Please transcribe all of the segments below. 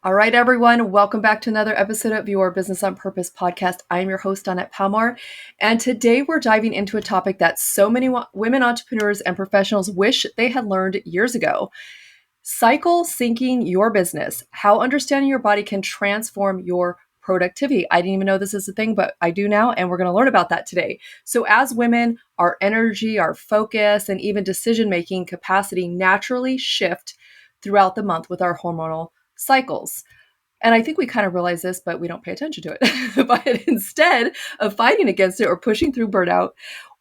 All right, everyone, welcome back to another episode of your Business on Purpose podcast. I'm your host, Dawnette Palmore, and today we're diving into a topic that so many women entrepreneurs and professionals wish they had learned years ago. Cycle syncing your business, how understanding your body can transform your productivity. I didn't even know this is a thing, but I do now, and we're going to learn about that today. So as women, our energy, our focus, and even decision-making capacity naturally shift throughout the month with our hormonal cycles. And I think we kind of realize this, but we don't pay attention to it. But instead of fighting against it or pushing through burnout,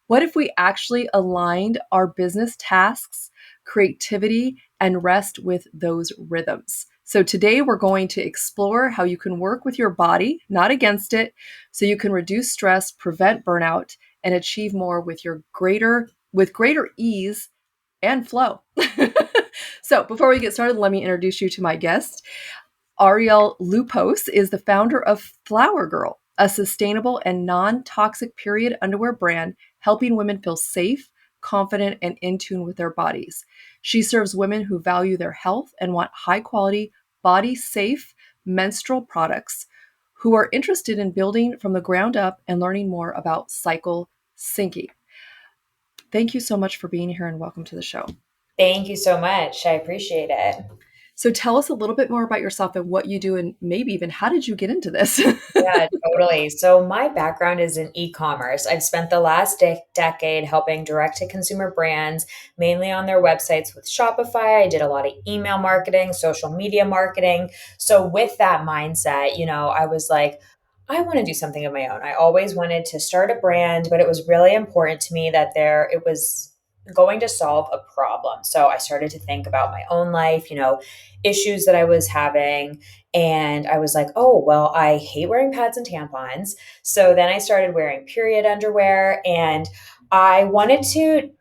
what if we actually aligned our business tasks, creativity, and rest with those rhythms? So today we're going to explore how you can work with your body, not against it, so you can reduce stress, prevent burnout, and achieve more with greater ease and flow. So before we get started, let me introduce you to my guest. Arielle Loupos is the founder of Flower Girl, a sustainable and non-toxic period underwear brand helping women feel safe, confident, and in tune with their bodies. She serves women who value their health and want high-quality, body-safe menstrual products, who are interested in building from the ground up and learning more about cycle syncing. Thank you so much for being here and welcome to the show. Thank you so much. I appreciate it. So tell us a little bit more about yourself and what you do, and maybe even how did you get into this? Yeah, totally. So my background is in e-commerce. I've spent the last decade helping direct-to-consumer brands, mainly on their websites with Shopify. I did a lot of email marketing, social media marketing. So with that mindset, I was like, I want to do something of my own. I always wanted to start a brand, but it was really important to me that it was going to solve a problem. So I started to think about my own life, issues that I was having. And I was like, oh, well, I hate wearing pads and tampons. So then I started wearing period underwear, and I wanted to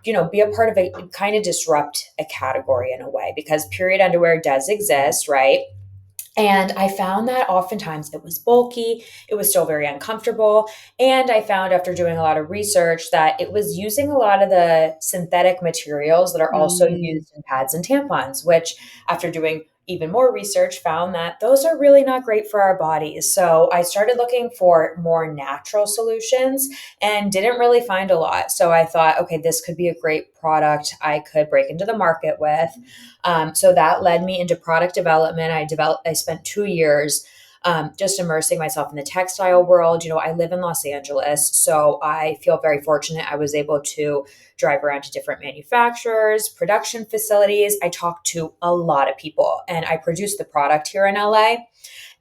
be a part of a kind of disrupt a category in a way, because period underwear does exist, right? And I found that oftentimes it was bulky, it was still very uncomfortable. And I found after doing a lot of research that it was using a lot of the synthetic materials that are also used in pads and tampons, which after doing even more research found that those are really not great for our bodies. So I started looking for more natural solutions and didn't really find a lot. So I thought, okay, this could be a great product I could break into the market with. So that led me into product development. I spent 2 years just immersing myself in the textile world. I live in Los Angeles, so I feel very fortunate. I was able to drive around to different manufacturers, production facilities. I talked to a lot of people, and I produced the product here in LA.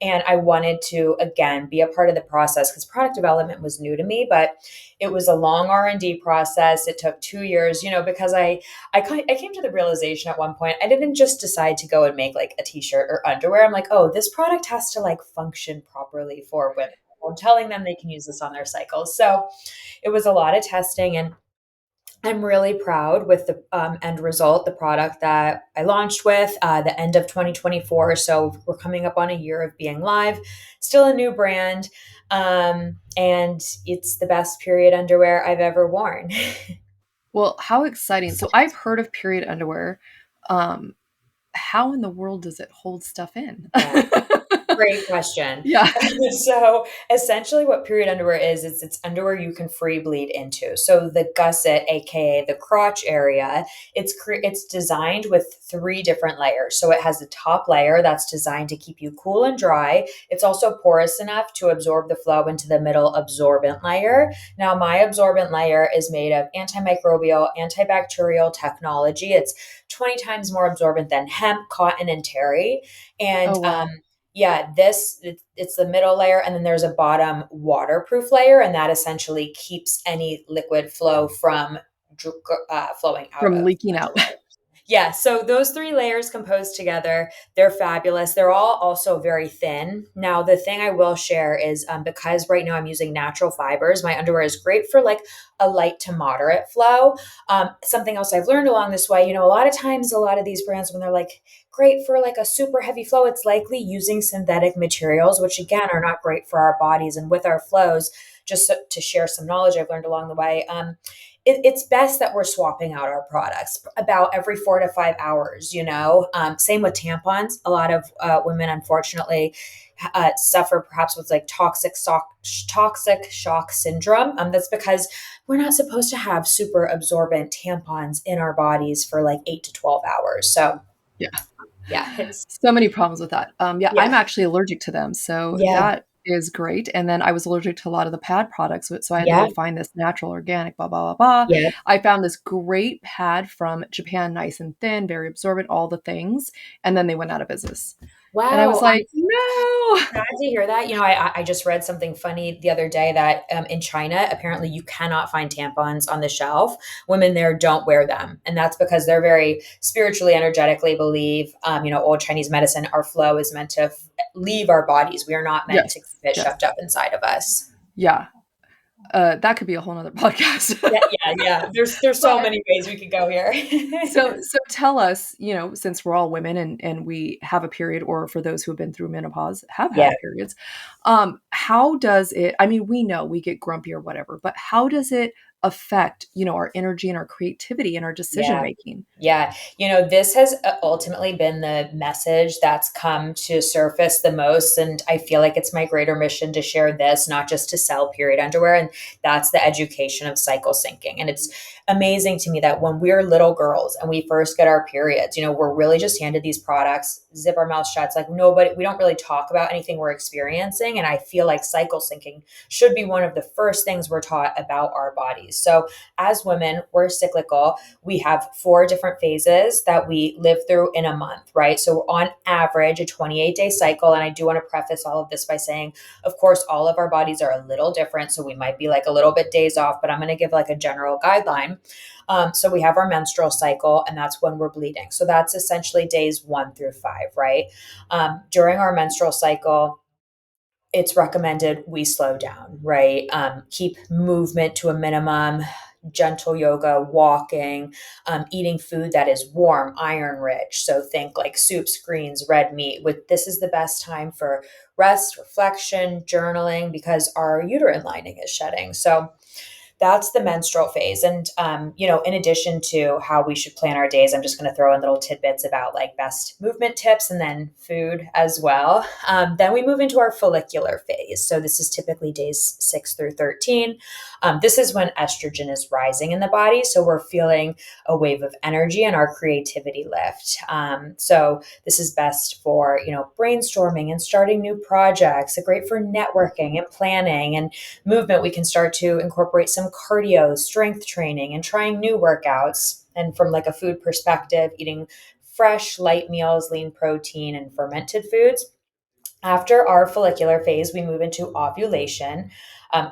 And I wanted to, again, be a part of the process because product development was new to me, but it was a long R&D process. It took 2 years, because I came to the realization at one point, I didn't just decide to go and make like a t-shirt or underwear. I'm like, oh, this product has to like function properly for women. I'm telling them they can use this on their cycles. So it was a lot of testing, and I'm really proud with the end result, the product that I launched with the end of 2024. So we're coming up on a year of being live, still a new brand. And it's the best period underwear I've ever worn. Well, how exciting. So I've heard of period underwear. How in the world does it hold stuff in? Yeah. Great question. Yeah. So essentially what period underwear is it's underwear you can free bleed into. So the gusset, aka the crotch area, it's designed with 3 different layers. So it has a top layer that's designed to keep you cool and dry. It's also porous enough to absorb the flow into the middle absorbent layer. Now my absorbent layer is made of antimicrobial, antibacterial technology. It's 20 times more absorbent than hemp, cotton, and terry. And Oh, wow. yeah, it's the middle layer, and then there's a bottom waterproof layer, and that essentially keeps any liquid flow from flowing out From of leaking out. underwear. Yeah, so those 3 layers composed together, they're fabulous. They're all also very thin. Now, the thing I will share is because right now I'm using natural fibers, my underwear is great for like a light to moderate flow. Something else I've learned along this way, a lot of times, a lot of these brands, when they're like, great for like a super heavy flow, it's likely using synthetic materials, which again are not great for our bodies and with our flows. Just to share some knowledge I've learned along the way. it's best that we're swapping out our products about every 4 to 5 hours, same with tampons. A lot of women, unfortunately, suffer perhaps with like toxic shock syndrome. That's because we're not supposed to have super absorbent tampons in our bodies for like 8 to 12 hours. So Yeah. yeah, it's So many problems with that. Yeah, yeah, I'm actually allergic to them, so yeah, that is great. And then I was allergic to a lot of the pad products, so I had to yeah, go find this natural, organic, blah blah blah blah. yeah. I found this great pad from Japan, nice and thin, very absorbent, all the things, and then they went out of business. And I was Wow, like, no. sad to hear that. I just read something funny the other day that in China, apparently you cannot find tampons on the shelf. Women there don't wear them. And that's because they're very spiritually, energetically believe, old Chinese medicine, our flow is meant to leave our bodies. We are not meant to keep Yes, it yes, shoved up inside of us. yeah. That could be a whole nother podcast. Yeah, yeah, yeah. There's so But many ways we could go here. so tell us, since we're all women and we have a period, or for those who have been through menopause, have Yeah. had periods, how does it, I mean, we know we get grumpy or whatever, but how does it affect, our energy and our creativity and our decision Yeah. making? Yeah. This has ultimately been the message that's come to surface the most. And I feel like it's my greater mission to share this, not just to sell period underwear. And that's the education of cycle syncing. And it's amazing to me that when we're little girls and we first get our periods, we're really just handed these products, zip our mouth shut. It's like we don't really talk about anything we're experiencing. And I feel like cycle syncing should be one of the first things we're taught about our bodies. So as women, we're cyclical. We have 4 different phases that we live through in a month, right? So on average, a 28-day cycle. And I do want to preface all of this by saying, of course, all of our bodies are a little different. So we might be like a little bit days off, but I'm going to give like a general guideline. So we have our menstrual cycle, and that's when we're bleeding. So that's essentially days 1 through 5, right? During our menstrual cycle, it's recommended we slow down, right? Keep movement to a minimum, gentle yoga, walking, eating food that is warm, iron rich. So think like soups, greens, red meat. This is the best time for rest, reflection, journaling, because our uterine lining is shedding. So that's the menstrual phase. And, in addition to how we should plan our days, I'm just going to throw in little tidbits about like best movement tips and then food as well. Then we move into our follicular phase. So this is typically days 6 through 13. This is when estrogen is rising in the body. So we're feeling a wave of energy and our creativity lift. So this is best for, brainstorming and starting new projects, great for networking and planning and movement. We can start to incorporate some cardio, strength training, and trying new workouts. And from like a food perspective, eating fresh, light meals, lean protein, and fermented foods. After our follicular phase, we move into ovulation.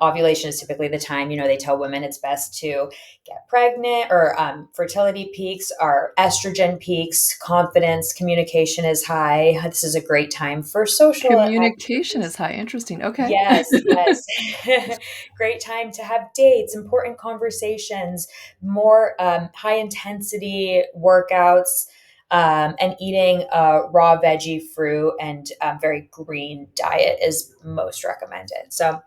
Ovulation is typically the time, they tell women it's best to get pregnant, or fertility peaks, our estrogen peaks, confidence, communication is high. This is a great time for social Communication activities. is high. Interesting. Okay. Yes, yes. Great time to have dates, important conversations, more high intensity workouts, and eating raw veggie, fruit, and very green diet is most recommended. So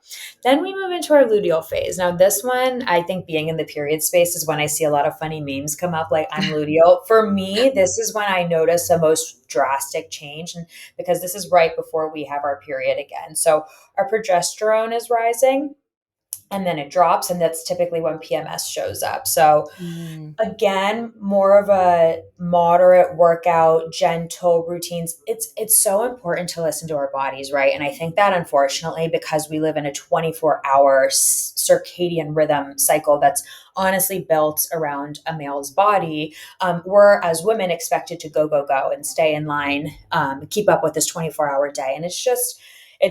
then we move into our luteal phase. Now, this one, I think being in the period space is when I see a lot of funny memes come up, like I'm luteal. For me, this is when I notice the most drastic change. And because this is right before we have our period again. So our progesterone is rising and then it drops, and that's typically when PMS shows up. So Mm, again, more of a moderate workout, gentle routines. It's so important to listen to our bodies, right? And I think that unfortunately, because we live in a 24-hour circadian rhythm cycle that's honestly built around a male's body, we're as women expected to go, go, go and stay in line, keep up with this 24-hour day. And it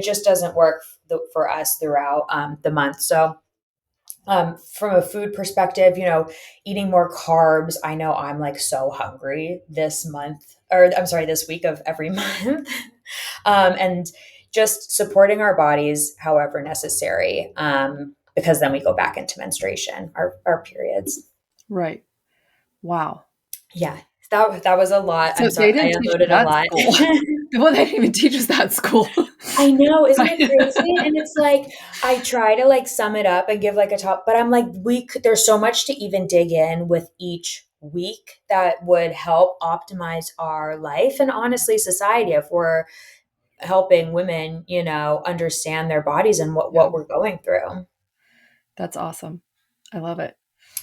just doesn't work for us throughout the month. So from a food perspective, eating more carbs. I know I'm like so hungry this month, or I'm sorry, this week of every month. And just supporting our bodies however necessary, because then we go back into menstruation, our periods. right. Wow. Yeah, that was a lot. I'm So sorry, they I didn't teach you unloaded a that in lot. school. Well, they didn't even teach us that at school. I know, isn't it crazy? And it's like I try to like sum it up and give like a top, but I'm like, there's so much to even dig in with each week that would help optimize our life and honestly society if we're helping women, understand their bodies and what Yeah, we're going through. that's awesome. I love it.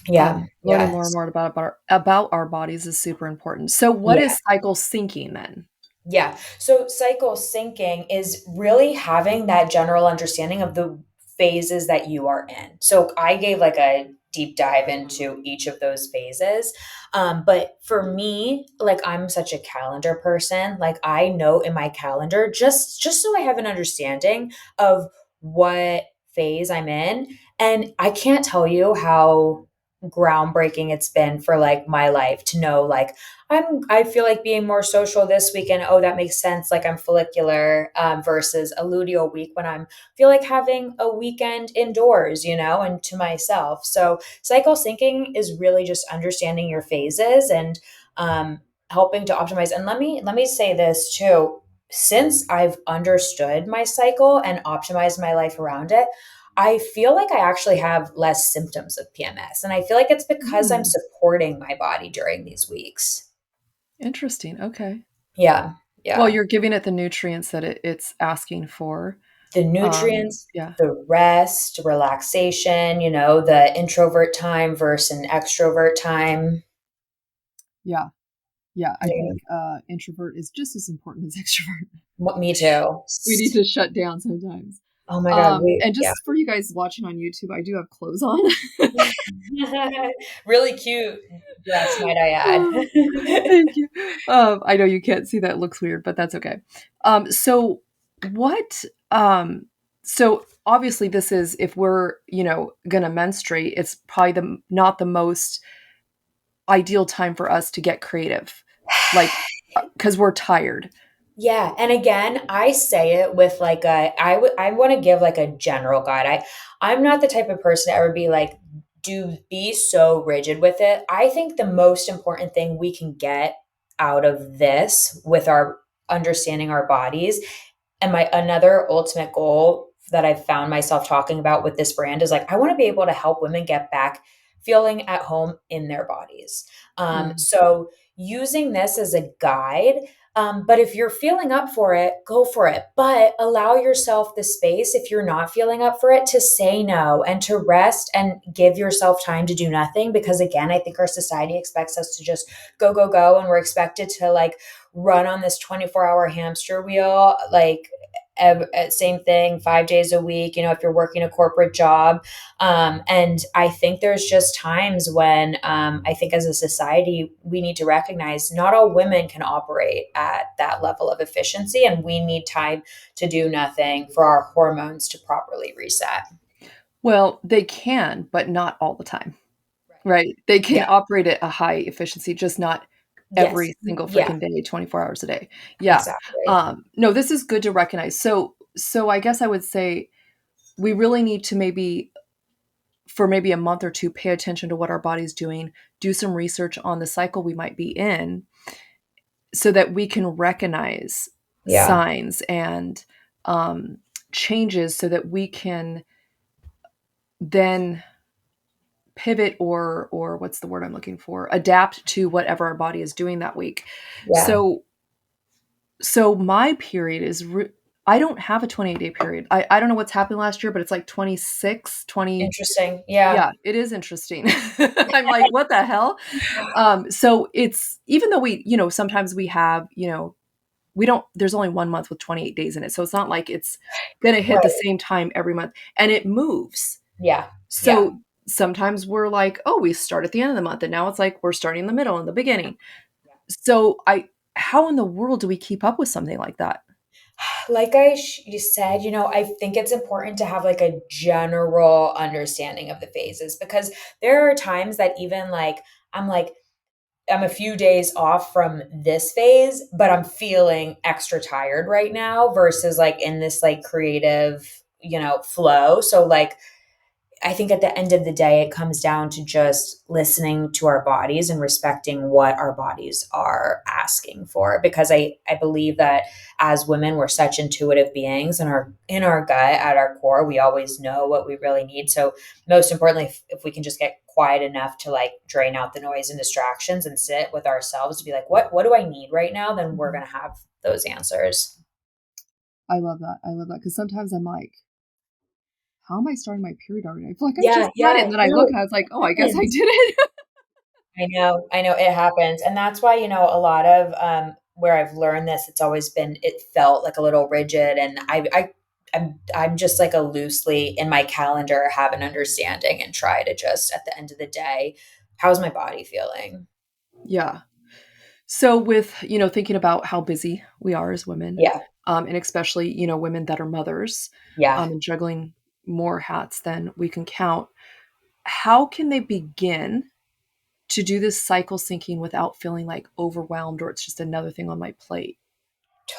Yeah. Learning more and Yes. more about our bodies is super important. So what Yeah. is cycle syncing then? Yeah. So cycle syncing is really having that general understanding of the phases that you are in. So I gave like a deep dive into each of those phases. But for me, like I'm such a calendar person. Like I know in my calendar just so I have an understanding of what phase I'm in. And I can't tell you how groundbreaking it's been for like my life to know like I feel like being more social this weekend. Oh, that makes sense. Like I'm follicular versus a luteal week when I'm feel like having a weekend indoors, and to myself. So cycle syncing is really just understanding your phases and um, helping to optimize. And let me say this too. Since I've understood my cycle and optimized my life around it, I feel like I actually have less symptoms of PMS. And I feel like it's because I'm Mm, supporting my body during these weeks. interesting. Okay. Yeah, Well, yeah. you're giving it the nutrients that it's asking for. The nutrients, Yeah. the rest, relaxation, the introvert time versus an extrovert time. Yeah. Yeah, I Yeah. think, introvert is just as important as extrovert. Me too. We need to shut down sometimes. Oh my God, And yeah. just for you guys watching on YouTube, I do have clothes on. Really cute dress, might I add. Oh, thank you. I know you can't see that, it looks weird, but that's okay. So what, so obviously this is if we're, gonna menstruate, it's probably not the most ideal time for us to get creative, like, because we're tired. Yeah, and again, I say it with like I want to give like a general guide. I'm not the type of person to ever be like be so rigid with it. I think the most important thing we can get out of this with our understanding our bodies and my another ultimate goal that I've found myself talking about with this brand is like I want to be able to help women get back feeling at home in their bodies. Mm. So using this as a guide, but if you're feeling up for it, go for it. But allow yourself the space if you're not feeling up for it to say no and to rest and give yourself time to do nothing. Because again, I think our society expects us to just go, go, go. And we're expected to like run on this 24-hour hamster wheel, like same thing 5 days a week, if you're working a corporate job. And I think there's just times when I think as a society, we need to recognize not all women can operate at that level of efficiency, and we need time to do nothing for our hormones to properly reset. Well, they can, but not all the time, Right. right? They can Yeah. operate at a high efficiency, just not Yes. every single Yeah. freaking day, 24 hours a day. Yeah. Exactly. No, this is good to recognize. So I guess I would say we really need to maybe for maybe a month or two pay attention to what our body's doing, do some research on the cycle we might be in so that we can recognize Yeah. signs and um, changes so that we can then pivot or what's the word I'm looking for? Adapt to whatever our body is doing that week. Yeah. So my period is I don't have a 28-day period. I don't know what's happened last year, but it's like 26, 20. Interesting. Yeah. Yeah, it is interesting. I'm like, what the hell? So it's even though sometimes we have, we don't there's only 1 month with 28 days in it. So it's not like it's gonna hit the Right. same time every month. And it moves. Yeah. Yeah. So sometimes we're like, oh, we start at the end of the month, and now it's like we're starting in the middle and the beginning. So I how in the world do we keep up with something like that? Like you said, I think it's important to have like a general understanding of the phases because there are times that even like I'm a few days off from this phase, but I'm feeling extra tired right now versus like in this like creative, flow. So like I think at the end of the day, it comes down to just listening to our bodies and respecting what our bodies are asking for. Because I believe that as women, we're such intuitive beings, and in our gut, at our core, we always know what we really need. So most importantly, if we can just get quiet enough to like drain out the noise and distractions and sit with ourselves to be like, what do I need right now? Then we're Mhm. going to have those answers. I love that. I love that because sometimes I'm like, how am I starting my period already? I feel like I just Yeah, had it. yeah. And then I look No, and I was like, oh, it I guess I happens. did it. I know it happens. And that's why, a lot of where I've learned this, it's always been, it felt like a little rigid. And I'm just like a loosely in my calendar have an understanding and try to just at the end of the day, how's my body feeling? Yeah. So with, thinking about how busy we are as women, Yeah. and especially, women that are mothers, Yeah. and juggling more hats than we can count, how can they begin to do this cycle syncing without feeling like overwhelmed or it's just another thing on my plate?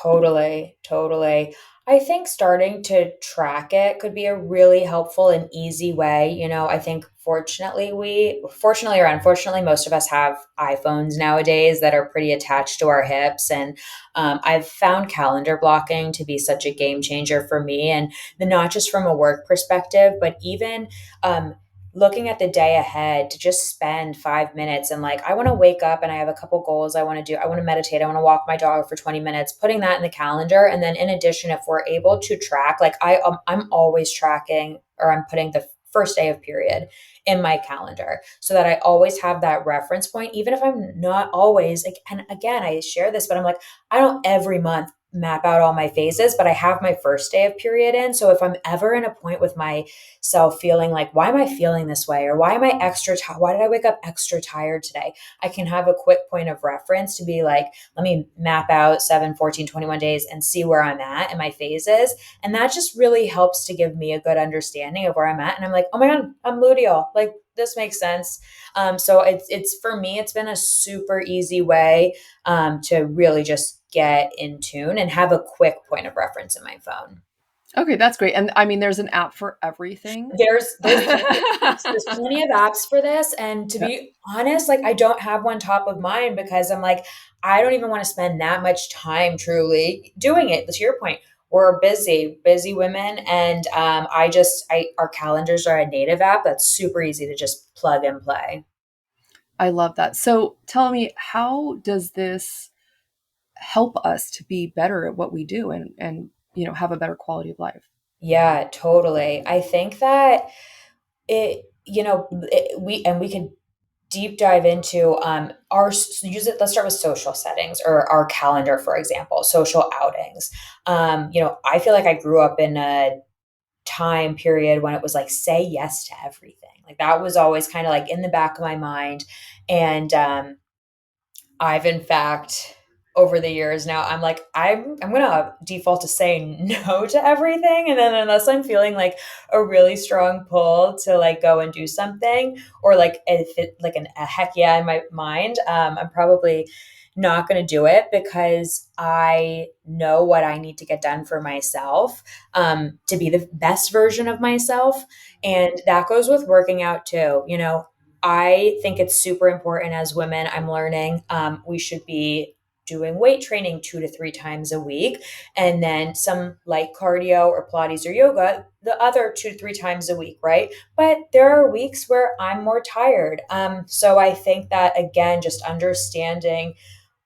Totally, totally. I think starting to track it could be a really helpful and easy way. I think fortunately or unfortunately, most of us have iPhones nowadays that are pretty attached to our hips. And I've found calendar blocking to be such a game changer for me. And not just from a work perspective, but even um, looking at the day ahead to just spend 5 minutes and like I want to wake up and I have a couple goals I want to do. I want to meditate, I want to walk my dog for 20 minutes, putting that in the calendar. And then in addition, if we're able to track, like I'm always tracking, or I'm putting the first day of period in my calendar so that I always have that reference point, even if I'm not always like, and again, I share this, but I'm like, I don't every month map out all my phases, but I have my first day of period in. So if I'm ever in a point with my self feeling like, why am I feeling this way? Or why am I why did I wake up extra tired today? I can have a quick point of reference to be like, let me map out 7, 14, 21 days and see where I'm at in my phases. And that just really helps to give me a good understanding of where I'm at. And I'm like, oh my God, I'm luteal. Like, this makes sense. So it's for me, it's been a super easy way to really just get in tune and have a quick point of reference in my phone. Okay, that's great. And I mean, there's an app for everything. There's plenty of apps. There's plenty of apps for this. And to Yeah. be honest, like I don't have one top of mind because I'm like, I don't even want to spend that much time truly doing it. To your point, we're busy, busy women. And our calendars are a native app that's super easy to just plug and play. I love that. So tell me, how does this help us to be better at what we do and have a better quality of life? Yeah, totally. I think that we can deep dive into use it. Let's start with social settings or our calendar, for example, social outings. I feel like I grew up in a time period when it was like say yes to everything. Like that was always kind of like in the back of my mind. And I've in fact over the years now I'm like I'm gonna default to saying no to everything, and then unless I'm feeling like a really strong pull to like go and do something, or like if it like a heck yeah in my mind, I'm probably not going to do it because I know what I need to get done for myself, to be the best version of myself. And that goes with working out too. I think it's super important as women. I'm learning we should be doing weight training 2 to 3 times a week, and then some light cardio or Pilates or yoga the other 2 to 3 times a week, right? But there are weeks where I'm more tired. So I think that again, just understanding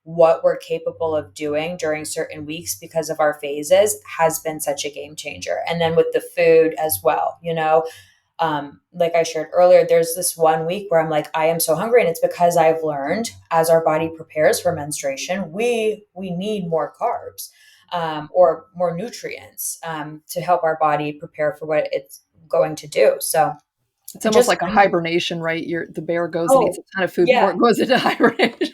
what we're capable of doing during certain weeks because of our phases has been such a game changer. And then with the food as well, like I shared earlier, there's this one week where I'm like, I am so hungry, and it's because I've learned as our body prepares for menstruation, we need more carbs, or more nutrients, to help our body prepare for what it's going to do. So It's almost just like a hibernation, right? The bear goes and eats oh a ton of food before yeah, it goes into hibernation.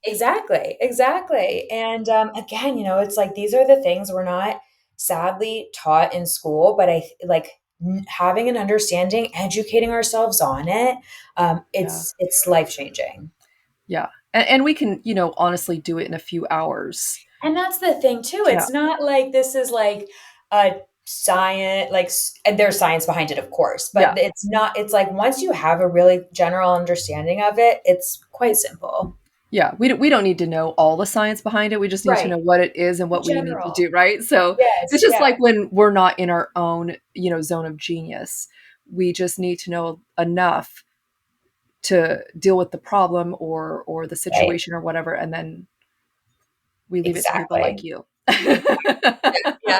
exactly, exactly. And again, it's like these are the things we're not sadly taught in school, but like having an understanding, educating ourselves on it. Yeah. It's life changing. Yeah. And we can, honestly do it in a few hours. And that's the thing too. Yeah. It's not like this is like a science, like, and there's science behind it, of course, but Yeah. it's not. It's like once you have a really general understanding of it, it's quite simple. Yeah, we don't need to know all the science behind it. We just need to Right. know what it is and In what we need to general. do, right? So it's Yes. just like Yeah. when we're not in our own, zone of genius. We just need to know enough to deal with the problem or the Right. situation or whatever, and then we leave it to people like Exactly. you Yeah.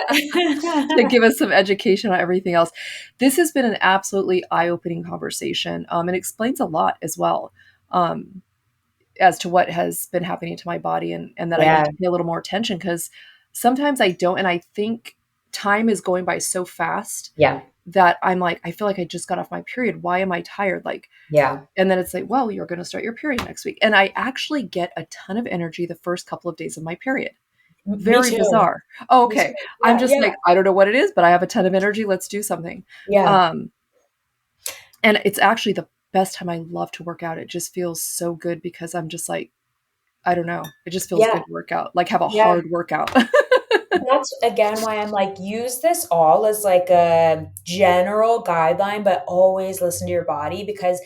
to give us some education on everything else. This has been an absolutely eye-opening conversation, and explains a lot as well. Um, as to what has been happening to my body and that I need Yeah. to pay a little more attention because sometimes I don't. And I think time is going by so fast Yeah. that I'm like, I feel like I just got off my period. Why am I tired? Like, Yeah. and then it's like, well, you're going to start your period next week. And I actually get a ton of energy the first couple of days of my period. Me Very too. bizarre. Oh, Me too. okay. I'm Yeah. just Yeah. like, I don't know what it is, but I have a ton of energy. Let's do something. Yeah. Um, and it's actually the best time. I love to work out. It just feels so good because I'm just like, I don't know. It just feels Yeah. good to work out, like have a Yeah. hard workout. That's again why I'm like, use this all as like a general guideline, but always listen to your body because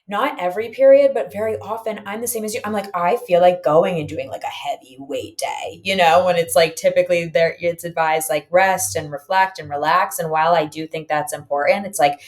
not every period, but very often I'm the same as you. I'm like, I feel like going and doing like a heavy weight day, when it's like typically there, it's advised like rest and reflect and relax. And while I do think that's important, it's like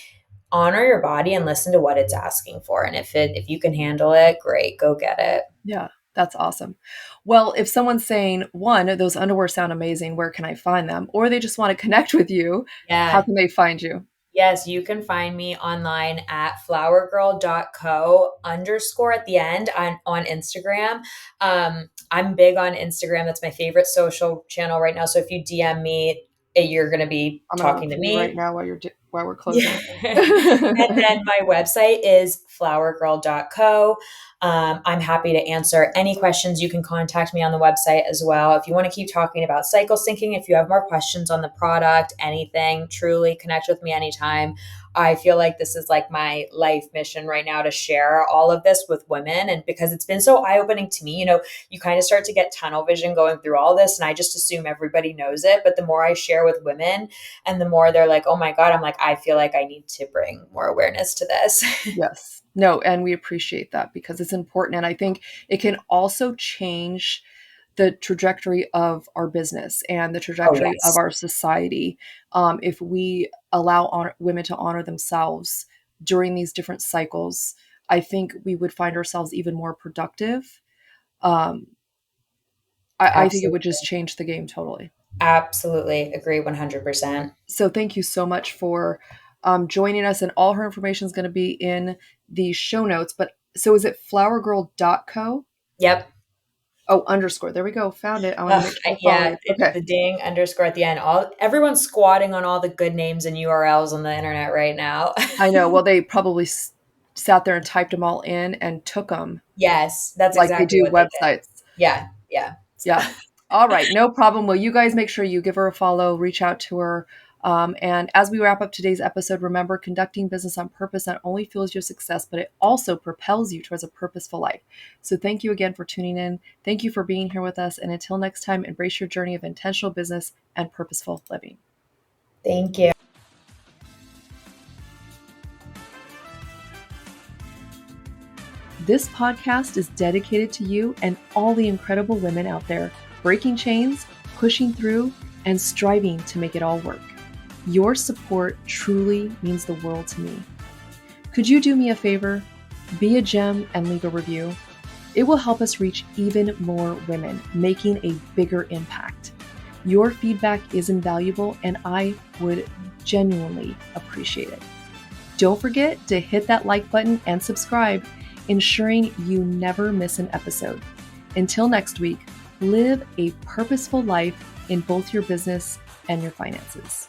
honor your body and listen to what it's asking for. And if you can handle it, great, go get it. Yeah, that's awesome. Well, if someone's saying, one, those underwear sound amazing, where can I find them? Or they just want to connect with you, how Yeah. can they find you? Yes, you can find me online at flowergirl.co underscore at the end on Instagram. I'm big on Instagram. That's my favorite social channel right now. So if you DM me, you're going to be I'm gonna look talking to for you right me. now while we're Yeah. closing. And then my website is flowergirl.co. I'm happy to answer any questions. You can contact me on the website as well. If you want to keep talking about cycle syncing, if you have more questions on the product, anything, truly connect with me anytime. I feel like this is like my life mission right now to share all of this with women. And because it's been so eye opening to me, you kind of start to get tunnel vision going through all this. And I just assume everybody knows it. But the more I share with women, and the more they're like, oh my God, I'm like, I feel like I need to bring more awareness to this. Yes. No, and we appreciate that because it's important. And I think it can also change the trajectory of our business and the Oh, trajectory of yes. our society, if we allow women to honor themselves during these different cycles. I think we would find ourselves even more productive. Um, I think it would just Absolutely. change the game totally. Absolutely agree 100%. So thank you so much for joining us, and all her information is going to be in the show notes. But so is it flowergirl.co? Yep. Oh, underscore. There we go. Found it. I want to Ugh, make sure I follow yeah, you. it's Okay. the ding underscore at the end. Everyone's squatting on all the good names and URLs on the internet right now. I know. Well, they probably sat there and typed them all in and took them Yes, that's like they exactly do what they did. websites. Yeah, yeah. Yeah. All right. No problem. Well, you guys make sure you give her a follow, reach out to her. And as we wrap up today's episode, remember conducting business on purpose not only fuels your success, but it also propels you towards a purposeful life. So thank you again for tuning in. Thank you for being here with us. And until next time, embrace your journey of intentional business and purposeful living. Thank you. This podcast is dedicated to you and all the incredible women out there breaking chains, pushing through, and striving to make it all work. Your support truly means the world to me. Could you do me a favor? Be a gem and leave a review. It will help us reach even more women, making a bigger impact. Your feedback is invaluable, and I would genuinely appreciate it. Don't forget to hit that like button and subscribe, ensuring you never miss an episode. Until next week, live a purposeful life in both your business and your finances.